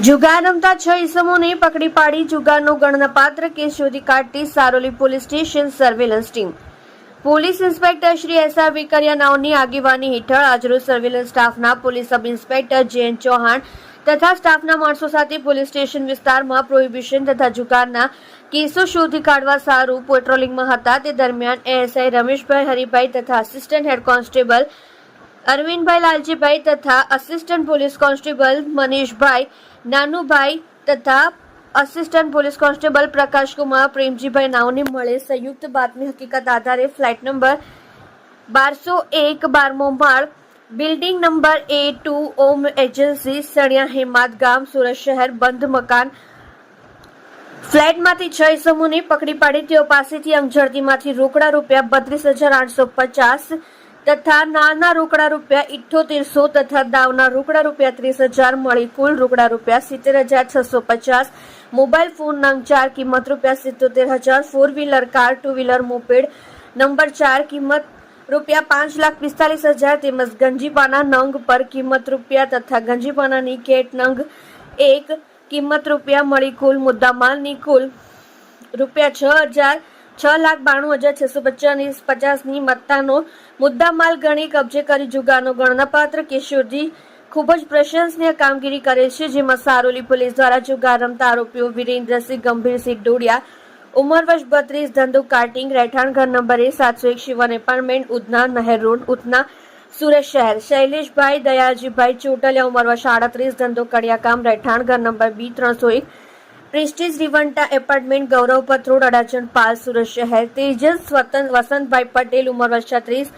જુગાર રમતા 6 ઈસમોને પકડી પાડી જુગારનો ગણનાપાત્ર કેસ શોધી કાઢતી Saroli police station surveillance team. Police inspector Shri S R. વિકરિયાનાઓની આગેવાની હેઠળ આજરોજ સર્વેલન્સ સ્ટાફના police sub inspector J N. Chauhan તથા સ્ટાફના માણસો સાથે પોલીસ સ્ટેશન વિસ્તારમાં પ્રોહિબિશન તથા જુગારના કેસો શોધી કાઢવા સારું પેટ્રોલિંગમાં હતા. તે દરમિયાન એએસઆઈ રમેશભાઈ હરિભાઈ તથા આસિસ્ટન્ટ હેડ કોન્સ્ટેબલ અરવિંદભાઈ લાલજીભાઈ તથા આસિસ્ટન્ટ પોલીસ કોન્સ્ટેબલ મનીષભાઈ નાનુભાઈ તથા આસિસ્ટન્ટ પોલીસ કોન્સ્ટેબલ પ્રકાશકુમાર પ્રેમજીભાઈ નાઓને મળે સંયુક્ત બાતમી હકીકત આધારે ફ્લાઇટ નંબર 1201 12મો માળ બિલ્ડિંગ નંબર A2 ઓમ એજન્સી સણિયા હેમાદ ગામ સુરત શહેર બંધ મકાન ફ્લેટમાંથી 6 ઈસમોને પકડી પાડી તેઓ પાસેથી અંગઝડતીમાંથી રોકડા રૂપિયા 32,850 તથા નાના રોકડા રૂપિયા 7800 તથા દાવના રોકડા રૂપિયા 30,000 મળી કુલ રોકડા રૂપિયા 70,650, મોબાઈલ ફોન નંગ 4 કિંમત રૂપિયા 77,000, 4 wheeler car 2 wheeler moped number 4 કિંમત રૂપિયા 5,45,000 તેમજ ગંજીપાના નંગ પર કિંમત રૂપિયા તથા ગંજીપાનાની કેટ નંગ 1 કિંમત રૂપિયા મળી કુલ મુદ્દામાલની કુલ રૂપિયા 6,92,650ની મત્તાનો મુદ્દામાલ ગણી કબજે કરી જુગારનો ગણનાપાત્ર કેસ શોધી ખૂબ જ પ્રશંસનીય કામગીરી કરે છે. જેમાં સારોલી પોલીસ દ્વારા જુગાર રમતા આરોપીઓ વિરેન્દ્રસિંહ ગંભીરસિંહ ડોડિયા ઉંમર વર્ષ 32 ધંધો કાર્ટિંગ રહેઠાણ ઘર number A701 Shivan apartment Udhna નહેર રોડ ઉધના સુરત શહેર, શૈલેષભાઈ દયાજીભાઈ ચોટલિયા ઉંમર વર્ષ 38 ધંધો કડિયાકામ રહેઠાણ ઘર નંબર B301 પ્રેસ્ટીજ રિવન્ટા એપાર્ટમેન્ટ ગૌરવ પથ રોડ અડાજણ પાલ સુરત શહેર, તેજસ વસંતભાઈ પટેલ ઉંમર વર્ષ 36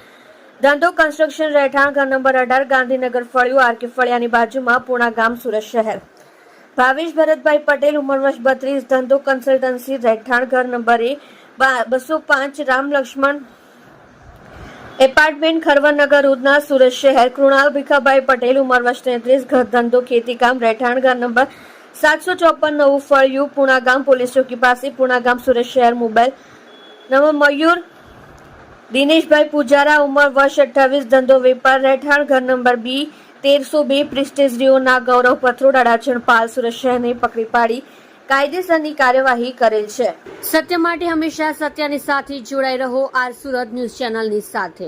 ધંધો કન્સ્ટ્રક્શન રહેઠાણ ઘર નંબર 18 ગાંધીનગર ફળિયું આરકે ફળિયાની બાજુમાં પૂણા ગામ સુરત શહેર, ભાવેશ ભરતભાઈ પટેલ ઉંમર વર્ષ 32 ધંધો કન્સલ્ટન્સી રહેઠાણ ઘર number A205 Ram Laxman apartment Kharwanagar Udhna Surat શહેર, કૃણાલ ભીખાભાઈ પટેલ ઉંમર વર્ષ 33 ઘર ધંધો ખેતીકામ રહેઠાણ ઘર નંબર 754 નવું ફળિયું પૂણા ગામ પોલીસ ચોકી પાસે પૂણા ગામ સુરત શહેર, મોબાઈલ નંબર મયુર દિનેશભાઈ પૂજારા ઉંમર વર્ષ 28 ધંધો વેપાર રહેઠાણ ઘર નંબર B1302 પ્રેસ્ટીજ રિયોના ગૌરવ પથરોડ અડાજણ પાલ સુરત શહેરને પકડી પાડી કાયદેસરની કાર્યવાહી કરેલ છે. સત્ય માટે હંમેશા સત્યની સાથે જોડાઈ રહો. આર સુરત ન્યૂઝ ચેનલની સાથે.